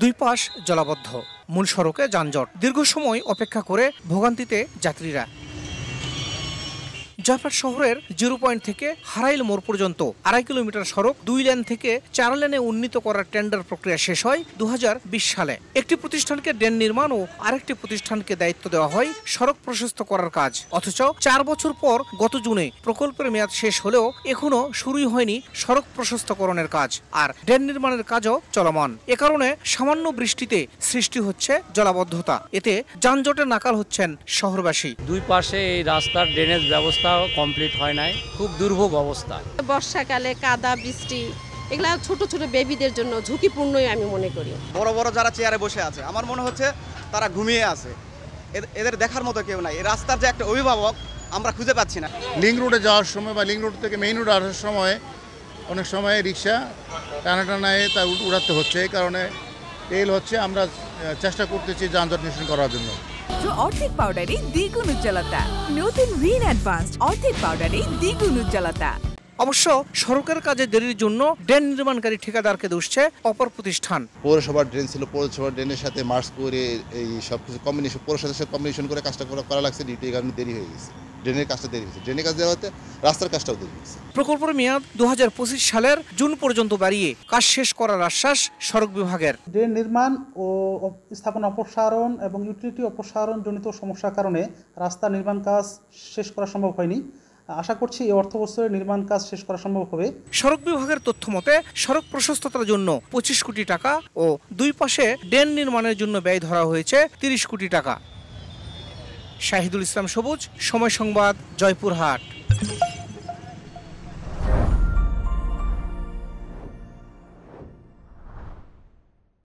দুই পাশ জলাবদ্ধ, মূল সড়কে যানজট, দীর্ঘ সময় অপেক্ষা করে ভোগান্তিতে যাত্রীরা। জয়পুরহাট শহরের 0 পয়েন্ট থেকে হারাইল মোড় পর্যন্ত 2.5 কিলোমিটার সড়ক 2 লেন থেকে 4 লেনে উন্নীত করার টেন্ডার প্রক্রিয়া শেষ হয় 2020 সালে। একটি প্রতিষ্ঠানকে ড্রেন নির্মাণ ও আরেকটি প্রতিষ্ঠানকে দায়িত্ব দেওয়া হয় সড়ক প্রশস্ত করার কাজ। অথচ 4 বছর পর গত জুনে প্রকল্পের মেয়াদ শেষ হলেও এখনো শুরুই হয়নি সড়ক প্রশস্তকরণের কাজ, আর ড্রেন নির্মাণের কাজও চলমান। এ কারণে সামান্য বৃষ্টিতে সৃষ্টি হচ্ছে জলাবদ্ধতা। এতে যানজটে নাকাল হচ্ছেন শহরবাসী। দুই পাশে এই রাস্তার ড্রেনেজ ব্যবস্থা কমপ্লিট হয় নাই, খুব দুর্ভোগ অবস্থা। বর্ষাকালে কাদা বৃষ্টি এগুলা ছোট ছোট বেবিদের জন্য ঝুঁকিপূর্ণই আমি মনে করি। বড় বড় যারা চেয়ারে বসে আছে আমার মনে হচ্ছে তারা ঘুমিয়ে আছে, এদের দেখার মতো কেউ নাই। এই রাস্তার যে একটা অভিভাবক আমরা খুঁজে পাচ্ছি না। লিংক রোডে যাওয়ার সময় বা লিংক রোড থেকে মেইন রোডে আসার সময় অনেক সময় রিক্সা টানায় তা উড়াতে হচ্ছে। এই কারণে তেল হচ্ছে, আমরা চেষ্টা করতেছি যানজট নিরসন করার জন্য। অর্ধেক পাউডারে দ্বিগুণ উজ্জ্বলতা, নতুন রিন অ্যাডভান্সড অর্ধেক পাউডারে দ্বিগুণ উজ্জ্বলতা। অবশ্য সড়কের কাজে দেরির জন্য ড্রেন নির্মাণকারী ঠিকাদারকে দোষছে অপর প্রতিষ্ঠান। পৌরসভার ড্রেন ছিল, পৌরসভার ড্রেনের সাথে মার্চ করে এই সব কিছু কম্বিনেশন, পৌরসভার সাথে কম্বিনেশন করে কাজটা করা লাগছে। ডিউটি কারণে দেরি হয়ে গেছে, ড্রেনের কাজটা দেরি হয়েছে, ড্রেনের কাজ দেওয়া হতে রাস্তার কাজটাও দেরি হয়েছে। প্রকল্পের মেয়াদ 2025 সালের জুন পর্যন্ত বাড়িয়ে কাজ শেষ করার আশ্বাস সড়ক বিভাগের। ড্রেন নির্মাণ ও স্থাপনা অপসারণ এবং ইউটিলিটি অপসারণ জনিত সমস্যার কারণে রাস্তা নির্মাণ কাজ শেষ করা সম্ভব হয়নি। আশা করছি এই অর্থবছরে নির্মাণ কাজ শেষ করা সম্ভব হবে। সড়ক বিভাগের তথ্য মতে সড়ক প্রশস্ততার জন্য 25 কোটি টাকা ও দুই পাশে ড্রেন নির্মাণের জন্য ব্যয় ধরা হয়েছে 30 কোটি টাকা। শাহিদুল ইসলাম সবুজ, সময় সংবাদ, জয়পুরহাট।